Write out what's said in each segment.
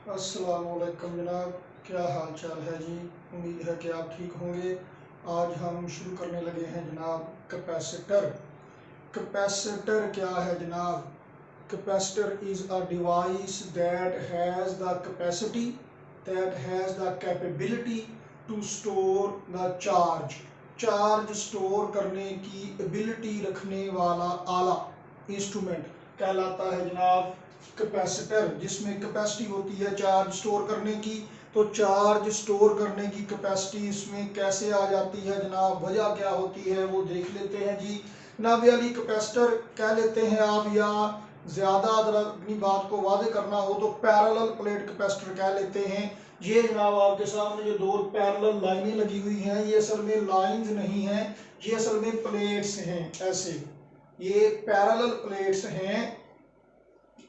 अस्सलामुअलैकुम जनाब, क्या हाल चाल है जी। उम्मीद है कि आप ठीक होंगे। आज हम शुरू करने लगे हैं जनाब कैपेसिटर। कैपेसिटर क्या है जनाब? Capacitor is a device that has the capacity that has the capability to store the charge स्टोर करने की एबिलिटी रखने वाला आला, इंस्ट्रूमेंट कहलाता है जनाब कैपेसिटर, जिसमें कैपेसिटी होती है चार्ज स्टोर करने की। तो चार्ज स्टोर करने की कैपेसिटी इसमें कैसे आ जाती है जनाब, वजह क्या होती है वो देख लेते हैं जी। जनाब वाली कैपेसिटर कह लेते हैं आप, या ज़्यादा अगर अपनी बात को वादे करना हो तो पैरेलल प्लेट कैपेसिटर कह लेते हैं। ये जनाब आपके सामने जो दो पैरेलल लाइनें लगी हुई हैं, ये असल में लाइंस नहीं हैं, ये असल में प्लेट्स हैं। ऐसे ये पैरेलल प्लेट्स हैं,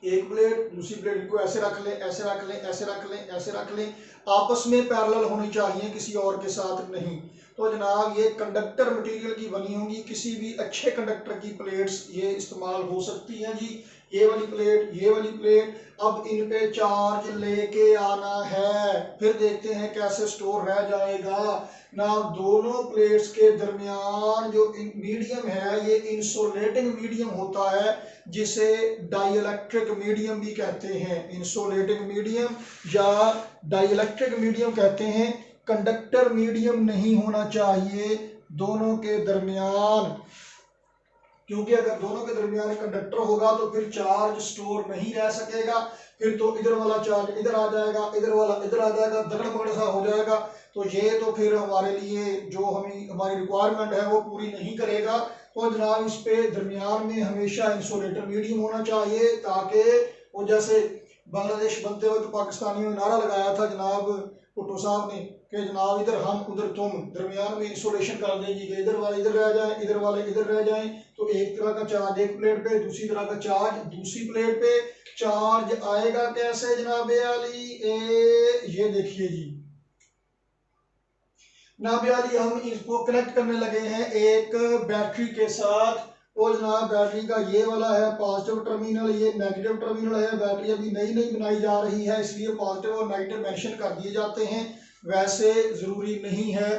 एक प्लेट दूसरी प्लेट को ऐसे रख लें, ऐसे रख लें, ऐसे रख लें, ऐसे रख लें, आपस में पैरेलल होनी चाहिए, किसी और के साथ नहीं। तो जनाब ये कंडक्टर मटेरियल की बनी होंगी, किसी भी अच्छे कंडक्टर की प्लेट्स ये इस्तेमाल हो सकती हैं जी। ये वाली प्लेट, ये वाली प्लेट, अब इन पे चार्ज लेके आना है, फिर देखते हैं कैसे स्टोर रह जाएगा ना। दोनों प्लेट्स के दरमियान जो मीडियम है ये इंसुलेटिंग मीडियम होता है, जिसे डाइइलेक्ट्रिक मीडियम भी कहते हैं। इंसुलेटिंग मीडियम या डाइइलेक्ट्रिक मीडियम कहते हैं। कंडक्टर मीडियम नहीं होना चाहिए दोनों के दरमियान, क्योंकि अगर दोनों के दरमियान कंडक्टर होगा तो फिर चार्ज स्टोर नहीं रह सकेगा। फिर तो इधर वाला चार्ज इधर आ जाएगा, इधर वाला इधर आ जाएगा, दगड़ बगड़ सा हो जाएगा। तो ये तो फिर हमारे लिए जो हमारी रिक्वायरमेंट है वो पूरी नहीं करेगा। तो जनाब इस पे दरमियान में हमेशा इंसुलेटर मीडियम होना चाहिए, ताकि वो जैसे बांग्लादेश बनते हुए तो पाकिस्तानियों ने नारा लगाया था जनाब भुट्टो साहब ने कि जनाब इधर हम उधर तुम, दरमियान में इंसुलेशन कर देंगे कि इधर वाले इधर रह जाए, इधर वाले इधर रह जाए। तो एक तरह का चार्ज एक प्लेट पे, दूसरी तरह का चार्ज दूसरी प्लेट पे। चार्ज आएगा कैसे जनाब आली? ये देखिए जी जनाब आली, हम इसको कनेक्ट करने लगे हैं एक बैटरी के साथ। तो जनाब बैटरी का ये वाला है पॉजिटिव टर्मिनल, ये नेगेटिव टर्मिनल है। बैटरी अभी नई नई बनाई जा रही है, इसलिए पॉजिटिव और नेगेटिव मेंशन कर दिए जाते हैं, वैसे ज़रूरी नहीं है।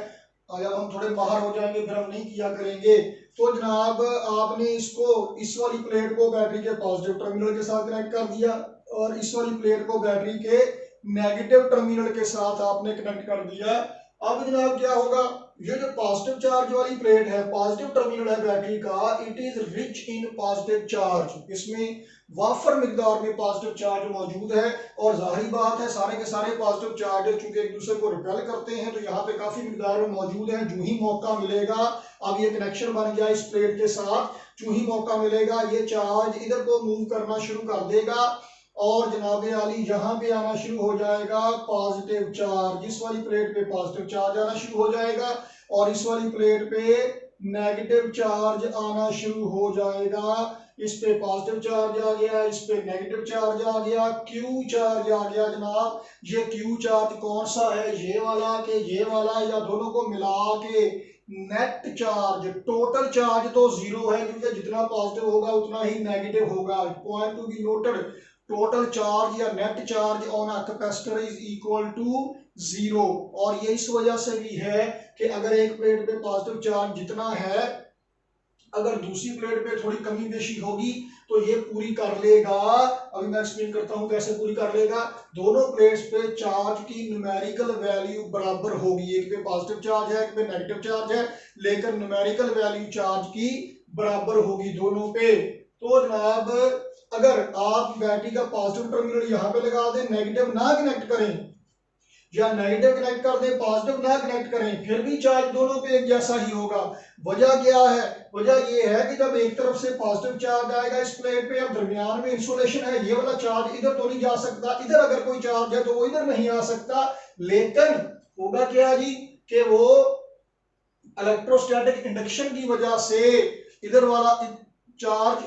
जब हम थोड़े बाहर हो जाएंगे फिर हम नहीं किया करेंगे। तो जनाब आपने इसको, इस वाली प्लेट को बैटरी के पॉजिटिव टर्मिनल के साथ कनेक्ट कर दिया, और इस वाली प्लेट को बैटरी के नेगेटिव टर्मिनल के साथ आपने कनेक्ट कर दिया। अब जनाब क्या होगा, ये जो पॉजिटिव चार्ज वाली प्लेट है, पॉजिटिव टर्मिनल है बैटरी का, it is rich in positive charge, इसमें वाफर मिकदार में पॉजिटिव चार्ज मौजूद है। और जाहिर बात है सारे के सारे पॉजिटिव चार्ज चूंकि एक दूसरे को रिपेल करते हैं, तो यहाँ पे काफी मिकदार में मौजूद है। जो ही मौका मिलेगा, अब ये कनेक्शन बन गया इस प्लेट के साथ, जो ही मौका मिलेगा ये चार्ज इधर को मूव करना शुरू कर देगा, और जनाब आली यहाँ पे आना शुरू हो जाएगा पॉजिटिव चार्ज। इस वाली प्लेट पे पॉजिटिव चार्ज आना शुरू हो जाएगा, और इस वाली प्लेट पे नेगेटिव चार्ज आना शुरू हो जाएगा। इस पे पॉजिटिव चार्ज आ गया, इस पे नेगेटिव चार्ज आ गया, क्यू चार्ज आ गया जनाब। ये क्यू चार्ज कौन सा है, ये वाला कि ये वाला, या दोनों को मिला के नेट चार्ज? टोटल चार्ज तो जीरो है, क्योंकि जितना पॉजिटिव होगा उतना ही नेगेटिव होगा। Point to be noted, total charge या net charge on a capacitor is equal to zero. और ये इस वजह से भी है कि अगर एक प्लेट पे पॉजिटिव चार्ज जितना है, अगर दूसरी प्लेट पे थोड़ी कमी बेशी होगी तो ये पूरी कर लेगा। अभी मैं एक्सप्लेन करता हूं कैसे पूरी कर लेगा। दोनों प्लेट्स पे चार्ज की न्यूमेरिकल वैल्यू बराबर होगी, एक पे पॉजिटिव चार्ज है, एक पे नेगेटिव चार्ज है, लेकिन न्यूमेरिकल वैल्यू चार्ज की बराबर होगी दोनों पे। तो जनाब अगर आप बैटरी का पॉजिटिव टर्मिनल यहाँ पे लगा दें, नेगेटिव ना कनेक्ट करें, या नेगेटिव कनेक्ट कर दें पॉजिटिव ना कनेक्ट करें, फिर भी चार्ज दोनों पे एक जैसा ही होगा। वजह क्या है? वजह ये है कि जब एक तरफ से पॉजिटिव चार्ज आएगा इस प्लेट पे, अब दरमियान में इंसुलेशन है, ये वाला चार्ज इधर तो नहीं जा सकता, इधर अगर कोई चार्ज है तो वो इधर नहीं आ सकता। लेकिन होगा क्या जी कि वो इलेक्ट्रोस्टैटिक इंडक्शन की वजह से इधर वाला चार्ज,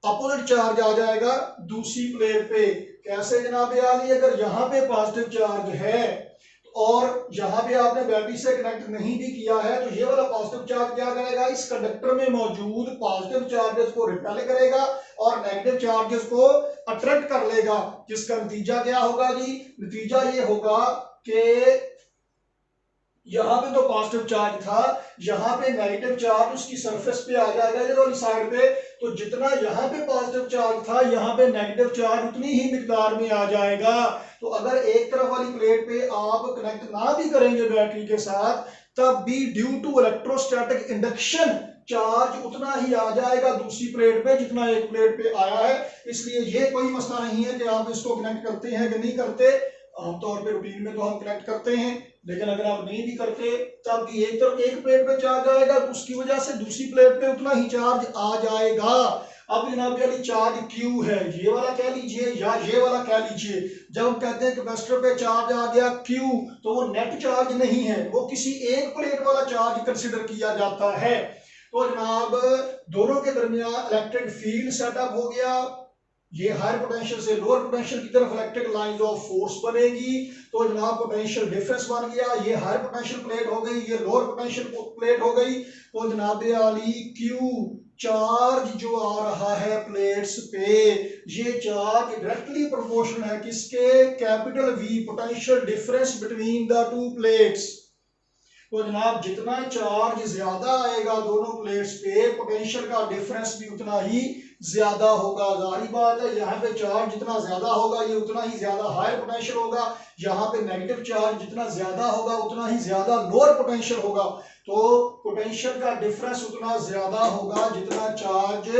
अपोजिट चार्ज आ जाएगा दूसरी प्लेट पे। कैसे जनाब आली? अगर यहाँ पे पॉजिटिव चार्ज है और यहाँ पे आपने बैटरी से कनेक्ट नहीं भी किया है, तो ये वाला पॉजिटिव चार्ज क्या करेगा, इस कंडक्टर में मौजूद पॉजिटिव चार्जेस को रिपेल करेगा और नेगेटिव चार्जेस को अट्रैक्ट कर लेगा, जिसका नतीजा क्या होगा जी? नतीजा ये होगा कि यहाँ पे तो पॉजिटिव चार्ज था, यहाँ पे नेगेटिव चार्ज उसकी सरफेस पे आ जाएगा इधर वाली साइड पे, तो जितना यहाँ पे पॉजिटिव चार्ज था यहाँ पे नेगेटिव चार्ज उतनी ही मिकदार में आ जाएगा। तो अगर एक तरफ वाली प्लेट पे आप कनेक्ट ना भी करेंगे बैटरी के साथ, तब भी due to electrostatic induction charge उतना ही आ जाएगा दूसरी प्लेट पे जितना एक प्लेट पे आया है। इसलिए ये कोई मसला नहीं है कि आप इसको कनेक्ट करते हैं कि नहीं करते, आमतौर पे रूटीन में तो हम कनेक्ट करते हैं, लेकिन अगर आप नहीं भी करते तब भी एक तरफ एक प्लेट पे चार्ज आएगा तो उसकी वजह से दूसरी प्लेट पे उतना ही चार्ज आ जाएगा। अब जनाब वाली चार्ज Q है, ये वाला कह लीजिए या ये वाला कह लीजिए। जब हम कहते हैं कैपेसिटर पे चार्ज आ गया Q, तो वो नेट चार्ज नहीं है, वो किसी एक प्लेट वाला चार्ज कंसिडर किया जाता है। तो जनाब दोनों के दरमियान इलेक्ट्रिक फील्ड सेटअप हो गया, ये हायर पोटेंशियल से लोअर पोटेंशियल की तरफ इलेक्ट्रिक लाइंस ऑफ फोर्स बनेगी, तो जनाब पोटेंशियल डिफरेंस बन गया, ये हायर पोटेंशियल प्लेट हो गई, ये लोअर पोटेंशियल प्लेट हो गई। तो जनाब आली Q चार्ज जो आ रहा है प्लेट्स पे, ये चार्ज डायरेक्टली प्रोपोर्शनल है किसके? Capital V potential difference between the two plates. तो जनाब जितना चार्ज ज्यादा आएगा दोनों प्लेट्स पे, पोटेंशियल का डिफरेंस भी उतना ही ज्यादा होगा। जाहिर बात है, यहाँ पे चार्ज जितना ज्यादा होगा ये उतना ही ज्यादा हायर पोटेंशियल होगा, यहाँ पे नेगेटिव चार्ज जितना ज्यादा होगा उतना ही ज्यादा लोअर पोटेंशियल होगा। तो पोटेंशियल का डिफरेंस उतना ज्यादा होगा जितना चार्ज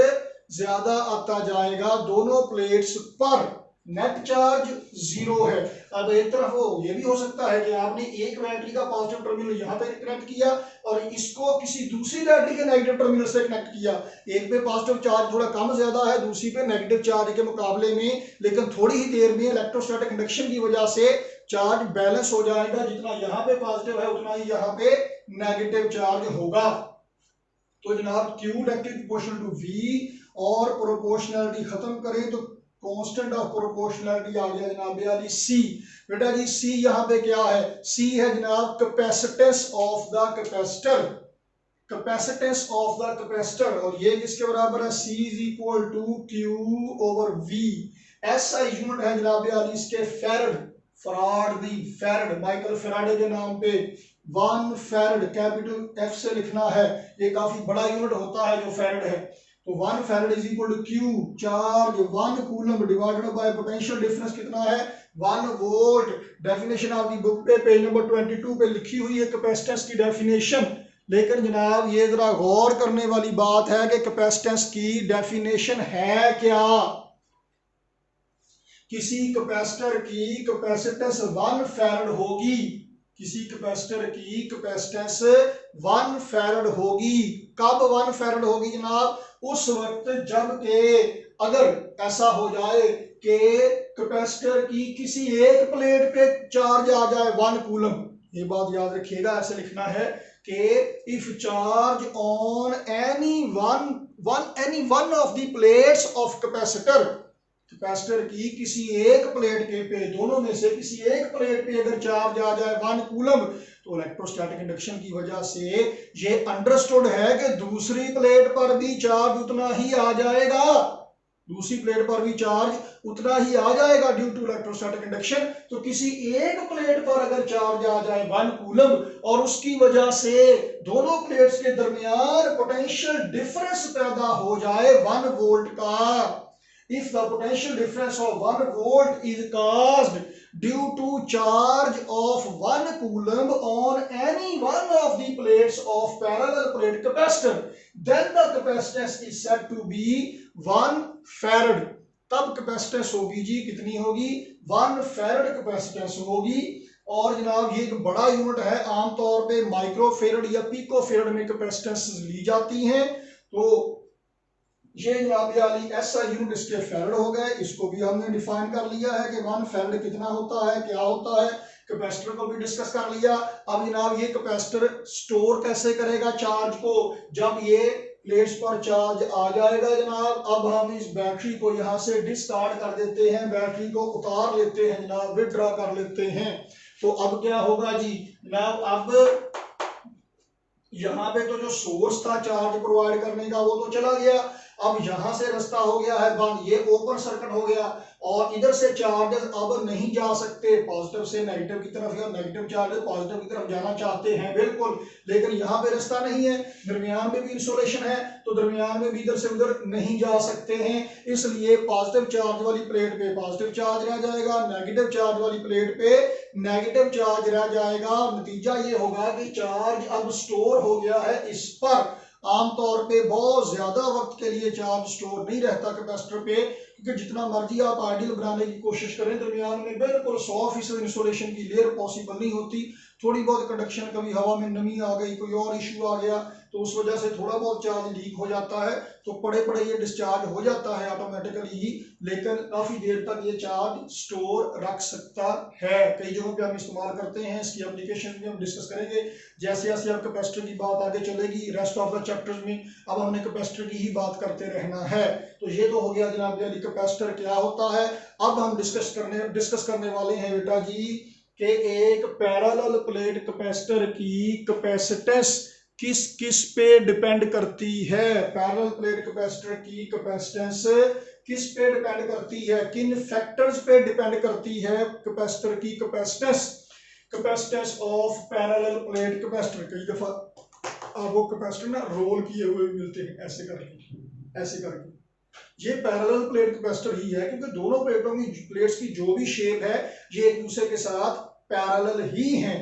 ज्यादा आता जाएगा दोनों प्लेट्स पर। नेट चार्ज 0 है। अब एक तरफ हो ये भी हो सकता है कि आपने एक बैटरी का पॉजिटिव टर्मिनल यहाँ पे कनेक्ट किया और इसको किसी दूसरी बैटरी के नेगेटिव टर्मिनल से कनेक्ट किया। एक पे पॉजिटिव चार्ज थोड़ा कम ज्यादा है, दूसरी पे नेगेटिव चार्ज के मुकाबले में, लेकिन थोड़ी ही देर में इलेक्ट्रोस्टैटिक इंडक्शन की वजह से चार्ज बैलेंस हो जाएगा, जितना यहाँ पे पॉजिटिव है उतना ही यहाँ पे नेगेटिव चार्ज होगा। तो जनाब Q directly proportional to V, और प्रोपोर्शनलिटी खत्म करें तो कांस्टेंट ऑफ प्रोपोर्शनलिटी आ गया जनाब यानी C। बेटा जी C यहाँ पे क्या है? C है जनाब capacitance of the capacitor, capacitance of the capacitor, और ये किसके बराबर है? C is equal to Q over V। SI unit है जनाब यानी इसके farad, Faraday, farad, Michael Faraday के नाम पे 1 फैरड कैपिटल F से लिखना है, ये काफी बड़ा यूनिट होता है जो फैरड है। तो 1 farad is equal to Q charge 1 coulomb divided by potential difference कितना है? 1 वोल्ट। डेफिनेशन आपकी बुक पे पेज नंबर 22 पे लिखी हुई है कैपेसिटेंस की डेफिनेशन, लेकिन जनाब ये जरा गौर करने वाली बात है कि कैपेसिटेंस की डेफिनेशन है क्या। किसी कैपेसिटर की कैपेसिटेंस 1 फैरड होगी, किसी कैपेसिटर की कैपेसिटेंस 1 फैरड होगी। कब 1 फैरड होगी जनाब? उस वक्त जब के अगर ऐसा हो जाए कि कैपेसिटर की किसी एक प्लेट पे चार्ज आ जाए 1 कूलम। ये बात याद रखिएगा, ऐसे लिखना है कि if charge on any one of the plates of capacitor, capacitor की किसी एक प्लेट के पे, दोनों में से किसी एक प्लेट पे अगर चार्ज आ जाए 1 कूलम, तो इलेक्ट्रोस्टैटिक इंडक्शन की वजह से ये अंडरस्टूड है कि दूसरी प्लेट पर भी चार्ज उतना ही आ जाएगा, दूसरी प्लेट पर भी चार्ज उतना ही आ जाएगा ड्यू टू इलेक्ट्रोस्टैटिक इंडक्शन। तो किसी एक प्लेट पर अगर चार्ज आ जाए 1 कूलम और उसकी वजह से दोनों प्लेट्स के दरमियान पोटेंशियल डिफरेंस पैदा हो जाए 1 वोल्ट का, if the potential difference of 1 volt is caused due to charge of 1 coulomb on any one of the plates of parallel plate capacitor, then the capacitance is said to be 1 farad। तब capacitance होगी जी कितनी होगी? 1 farad capacitance होगी। और जनाब ये एक बड़ा यूनिट है, आमतौर पे माइक्रो फेरड या पिको फेरड में कैपेसिटेंस ली जाती हैं। तो ये जनाब यानी SI यूनिट इसके फैरड हो गए, इसको भी हमने डिफाइन कर लिया है कि 1 फैरड कितना होता है, क्या होता है। कैपेसिटर को भी डिस्कस कर लिया। अब जनाब ये कैपेसिटर स्टोर कैसे करेगा चार्ज को? जब ये प्लेट्स पर चार्ज आ जाएगा जनाब, अब हम इस बैटरी को यहाँ से डिस्कार्ड कर देते हैं, बैटरी को उतार लेते हैं जनाब, विथड्रॉ कर लेते हैं। तो अब क्या होगा जी जनाब, अब यहाँ पे तो जो सोर्स था चार्ज प्रोवाइड करने का वो तो चला गया। अब यहां से रास्ता हो गया है बंद, ये ओपन सर्किट हो गया और इधर से चार्जेस अब नहीं जा सकते पॉजिटिव से नेगेटिव की तरफ, या नेगेटिव चार्जेस पॉजिटिव की तरफ जाना चाहते हैं बिल्कुल, लेकिन यहाँ पे रास्ता नहीं है, दरमियान में भी इंसुलेशन है तो दरमियान में भी इधर से उधर नहीं जा सकते हैं, इसलिए पॉजिटिव चार्ज वाली प्लेट पे पॉजिटिव चार्ज रह जाएगा, नेगेटिव चार्ज वाली प्लेट पे नेगेटिव चार्ज रह जाएगा। नतीजा ये होगा कि चार्ज अब स्टोर हो गया है इस पर। आमतौर पे बहुत ज्यादा वक्त के लिए चार्ज स्टोर नहीं रहता कैपेसिटर पे, क्योंकि जितना मर्जी आप आइडियल बनाने की कोशिश करें दरमियान में बिल्कुल 100% इंसुलेशन की लेयर पॉसिबल नहीं होती। थोड़ी बहुत कंडक्शन, कभी हवा में नमी आ गई, कोई और इश्यू आ गया तो उस वजह से थोड़ा बहुत चार्ज लीक हो जाता है, तो पड़े पड़े ये डिस्चार्ज हो जाता है ऑटोमेटिकली ही, लेकिन काफी देर तक ये चार्ज स्टोर रख सकता है। कई जगहों पे हम इस्तेमाल करते हैं, इसकी एप्लीकेशन भी हम डिस्कस करेंगे जैसे जैसे अब कैपेसिटर की बात आगे चलेगी रेस्ट ऑफ द चैप्टर्स में। अब हमने कैपेसिटर की ही बात करते रहना है। तो ये तो हो गया जनाब यानी कैपेसिटर क्या होता है। अब हम डिस्कस करने वाले हैं बेटा जी कि एक पैरेलल प्लेट कैपेसिटर की कैपेसिटेंस किस किस पे डिपेंड करती है। पैरेलल प्लेट कैपेसिटर की कैपेसिटेंस किस पे डिपेंड करती है, किन फैक्टर्स पे डिपेंड करती है कैपेसिटर की capacitance. Capacitance of parallel plate capacitor, कई दफा वो कैपेसिटर ना रोल किए हुए मिलते हैं ऐसे करके ऐसे करके, ये पैरेलल प्लेट कैपेसिटर ही है क्योंकि दोनों प्लेटों की प्लेट्स की जो भी शेप है ये एक दूसरे के साथ पैरेलल ही हैं।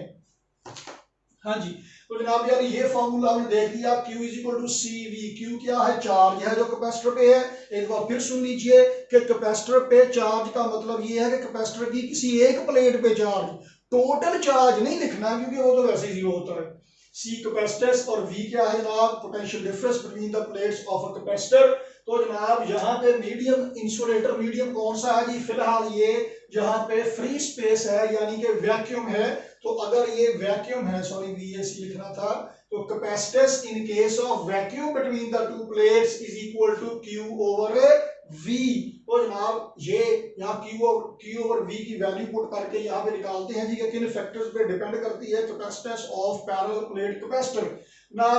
हाँ जी, तो जनाब यार ये फॉर्मूला हमने देख लिया, Q is equal to CV। Q क्या है, चार्ज है जो कैपेसिटर पे है। एक बार फिर सुन लीजिए कि कैपेसिटर पे चार्ज का मतलब ये है कि कैपेसिटर की किसी एक प्लेट पे चार्ज, टोटल चार्ज नहीं लिखना क्योंकि वो तो वैसे ही जीरो होता है। C कैपेसिटेंस और V क्या है जनाब, potential difference between the plates of a capacitor. तो जनाब यहाँ पे मीडियम इंसुलेटर मीडियम कौन सा है जी, फिलहाल ये जहाँ पे फ्री स्पेस है यानी कि वैक्यूम है। तो अगर ये वैक्यूम है, सॉरी VAC लिखना था, तो capacitance in case of vacuum between the two plates is equal to Q over V। तो जनाब ये यहाँ Q ओवर V की वैल्यू पुट करके यहाँ पे निकालते हैं जी कि किन फैक्टर्स पे डिपेंड करती है capacitance of parallel plate capacitor. ना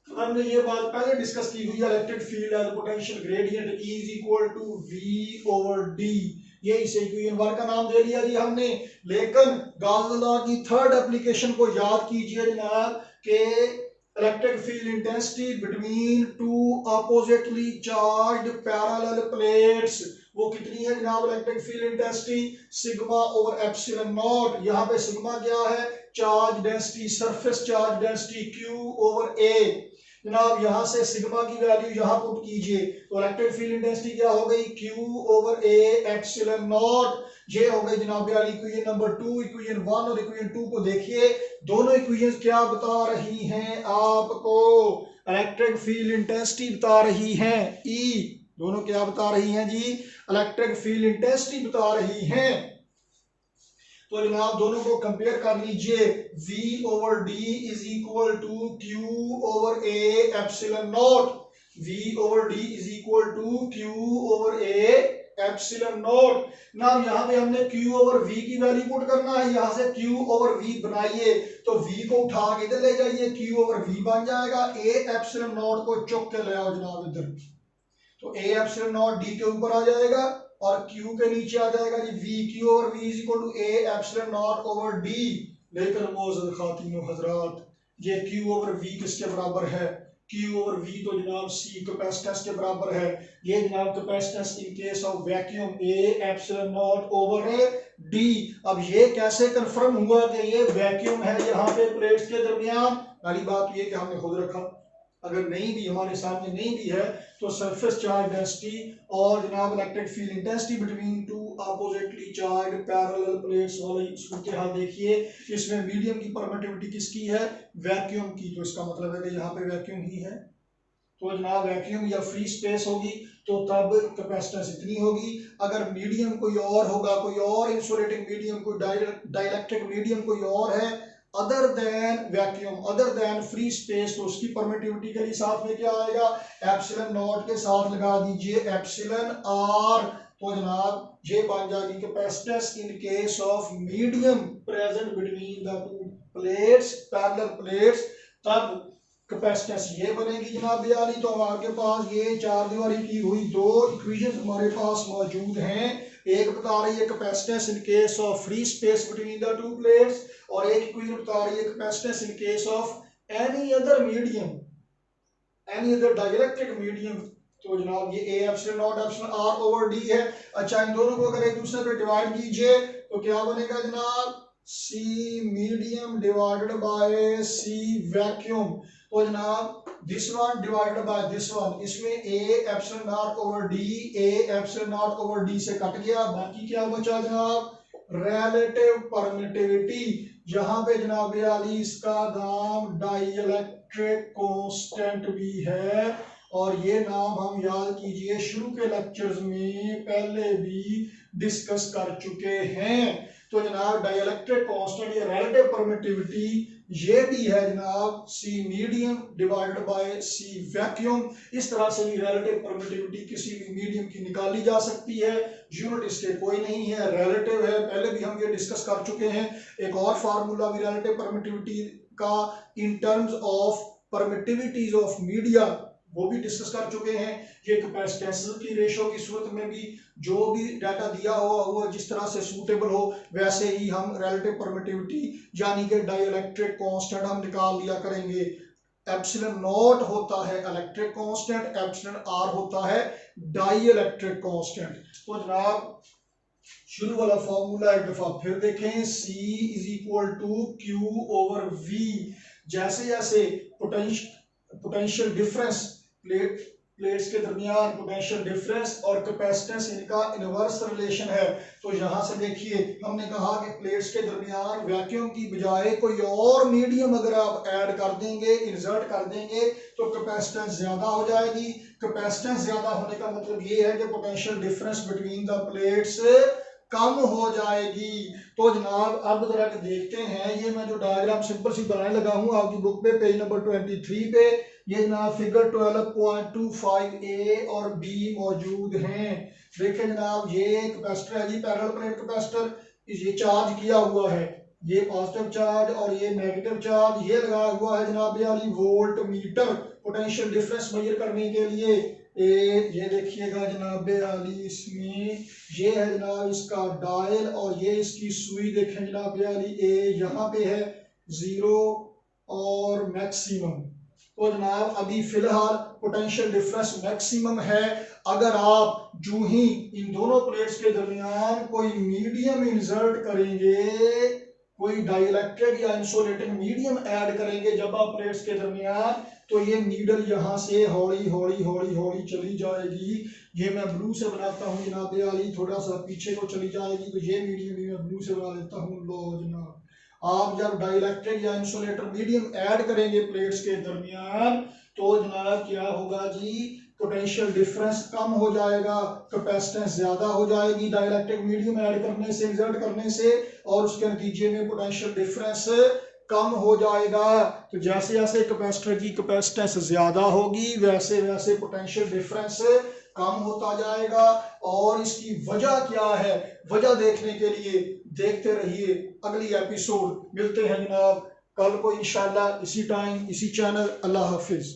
हमने ये बात पहले डिस्कस की हुई है, electric field as potential gradient E is equal to V over D, ये इसे इक्वेशन 1 का नाम दे लिया जी हमने। लेकिन गॉस लॉ की थर्ड एप्लीकेशन को याद कीजिए जनाब के electric field intensity between two oppositely charged parallel plates, वो कितनी है जनाब electric field intensity, sigma over epsilon not. यहाँ पे सिग्मा क्या है, charge density, surface charge density Q over A। जनाब यहां से सिग्मा की वैल्यू यहां पुट कीजिए तो इलेक्ट्रिक फील्ड इंटेंसिटी क्या हो गई, Q over A epsilon not. ये हो गई जनाब यार इक्वेशन नंबर 2। इक्वेशन 1 और इक्वेशन 2 को देखिए, दोनों इक्वेशंस क्या बता रही हैं आपको, इलेक्ट्रिक फील्ड इंटेंसिटी बता रही हैं E, दोनों क्या बता रही हैं जी, इलेक्ट्रिक फील्ड इंटेंसिटी बता रही हैं। तो जनाब दोनों को कंपेयर कर लीजिए, V over D is equal to Q over A epsilon naught. V over D is equal to Q over A epsilon naught. ना यहाँ पे हमने Q ओवर V की वैल्यू पुट करना है, यहाँ से Q ओवर V बनाइए तो V को उठा के इधर ले जाइए, Q ओवर V बन जाएगा। A एप्सिलॉन नॉट को चुक के ले आओ जनाब इधर, तो A एप्सिलॉन नॉट D के ऊपर आ जाएगा और Q के नीचे आ जाएगा जी V। Q over V is equal to A epsilon not over D। लेकिन मोअज़्ज़ज़ ख़ातिन व हज़रात, ये Q ओवर V किसके बराबर है, Q ओवर V तो जनाब C कैपेसिटेंस के बराबर है। ये जनाब capacitance in case of vacuum A epsilon not over D। अब ये कैसे कंफर्म हुआ कि ये वैक्यूम है यहाँ पे प्लेट्स के दरमियान, पहली बात ये कि हमने खुद रखा, अगर नहीं भी हमारे सामने नहीं भी है तो सरफेस चार्ज डेंसिटी और जनाब electric field intensity between two oppositely charged parallel plates वाले सूरत हाल देखिए, इसमें मीडियम की परमिटिविटी किसकी है, वैक्यूम की। तो इसका मतलब है कि यहाँ पे वैक्यूम ही है, तो जनाब वैक्यूम या फ्री स्पेस होगी तो तब कैपेसिटेंस इतनी होगी। अगर मीडियम कोई और होगा, कोई और इंसुलेटिंग मीडियम, कोई डाइलेक्ट्रिक मीडियम कोई और है other than vacuum, other than free space, तो उसकी परमिटिविटी के लिए साथ में क्या आएगा, एप्सिलॉन नॉट के साथ लगा दीजिए एप्सिलॉन R। तो जनाब ये बन जाएगी capacitance in case of medium present between the two plates parallel plates, तब कैपेसिटेंस ये बनेगी जनाब बयाली। तो हमारे पास ये चार दीवारी की हुई दो इक्वेशन हमारे पास मौजूद हैं। एक बता रही है capacitance in case of free space between the two plates, और एक इक्वेशन बता रही है capacitance in case of any other medium, any other dielectric medium. तो जनाब ये A epsilon naught epsilon r over d है। अच्छा, इन दोनों को अगर एक दूसरे पे डिवाइड कीजिए तो क्या बनेगा जनाब, C medium divided by C vacuum. तो जनाब this one divided by this one, इसमें A epsilon not over D, A epsilon not over D से कट गया, बाकी क्या बचा जनाब, रिलेटिव परमिटिविटी। यहाँ पे जनाब अली इसका नाम डाइलेक्ट्रिक कांस्टेंट भी है, और ये नाम हम याद कीजिए शुरू के लेक्चर्स में पहले भी डिस्कस कर चुके हैं। तो जनाब डाइलेक्ट्रिक कांस्टेंट या रिलेटिव परमिटिविटी ये भी है जनाब C medium divided by C vacuum. इस तरह से भी रिलेटिव परमिटिविटी किसी भी मीडियम की निकाली जा सकती है। यूनिट इसके कोई नहीं है, रिलेटिव है, पहले भी हम ये डिस्कस कर चुके हैं। एक और फार्मूला भी रिलेटिव परमिटिविटी का in terms of permittivities of media वो भी डिस्कस कर चुके हैं। ये कैपेसिटेंस की रेशो की सूरत में भी जो भी डाटा दिया हुआ वो जिस तरह से सूटेबल हो वैसे ही हम रिलेटिव परमिटिविटी यानी कि डाइलेक्ट्रिक कांस्टेंट हम निकाल दिया करेंगे। एप्सिलॉन नॉट होता है इलेक्ट्रिक कांस्टेंट, एप्सिलॉन आर होता है डाइलेक्ट्रिक कांस्टेंट। तो जनाब शुरू वाला फॉर्मूला एक दफा फिर देखें, C is equal to Q over V। जैसे जैसे पोटेंशियल डिफरेंस प्लेट्स के दरमियान पोटेंशियल डिफरेंस और कैपेसिटेंस इनका इनवर्स रिलेशन है। तो यहाँ से देखिए हमने कहा कि प्लेट्स के दरमियान वैक्यूम की बजाय कोई और मीडियम अगर आप ऐड कर देंगे, इंसर्ट कर देंगे, तो कैपेसिटेंस ज्यादा हो जाएगी। कैपेसिटेंस ज्यादा होने का मतलब ये है कि potential difference between the plates कम हो जाएगी। तो जनाब अब जरा देखते हैं, ये मैं जो डायग्राम सिंपल सी बनाने लगा हूँ आपकी बुक पे पेज नंबर 23 पे, ये जनाब फिगर 12.25 A और B मौजूद हैं। देखें जनाब ये कैपेसिटर है जी, पैरेलल प्लेट कैपेसिटर, ये चार्ज किया हुआ है, ये पॉजिटिव चार्ज और ये नेगेटिव चार्ज, ये लगा हुआ है जनाब यानी voltmeter potential difference measure करने के लिए। ये देखिएगा जनाब अली इसमें ये है जनाब इसका डायल और ये इसकी सुई देखें जनाब अली, ए यहाँ पे है 0 और मैक्सिमम। तो जनाब अभी फिलहाल पोटेंशियल डिफरेंस मैक्सिमम है। अगर आप जो ही इन दोनों प्लेट्स के दरमियान कोई मीडियम इंसर्ट करेंगे, कोई डाइलेक्ट्रिक या इंसुलेटिंग मीडियम ऐड करेंगे जब आप प्लेट्स के दरमियान, तो ये नीडल यहाँ से हौली हौली हौली हौली चली जाएगी। ये मैं ब्लू से बनाता हूँ जनाब अली, थोड़ा सा पीछे को चली जाएगी, तो ये मीडियम भी मैं ब्लू से बना देता हूँ। लो जनाब आप जब डाइलेक्ट्रिक या इंसुलेटर मीडियम ऐड करेंगे प्लेट्स के दरमियान, तो जनाब क्या होगा जी, पोटेंशियल डिफरेंस कम हो जाएगा, कैपेसिटेंस ज्यादा हो जाएगी डाइलेक्ट्रिक मीडियम ऐड करने से, इंसर्ट करने से, और उसके नतीजे में पोटेंशियल डिफरेंस कम हो जाएगा। तो जैसे जैसे कैपेसिटर की कैपेसिटेंस ज्यादा होगी वैसे वैसे पोटेंशियल डिफरेंस कम होता जाएगा। और इसकी वजह क्या है, वजह देखने के लिए देखते रहिए अगली एपिसोड। मिलते हैं जनाब कल को इंशाल्लाह इसी टाइम इसी चैनल। अल्लाह हाफिज।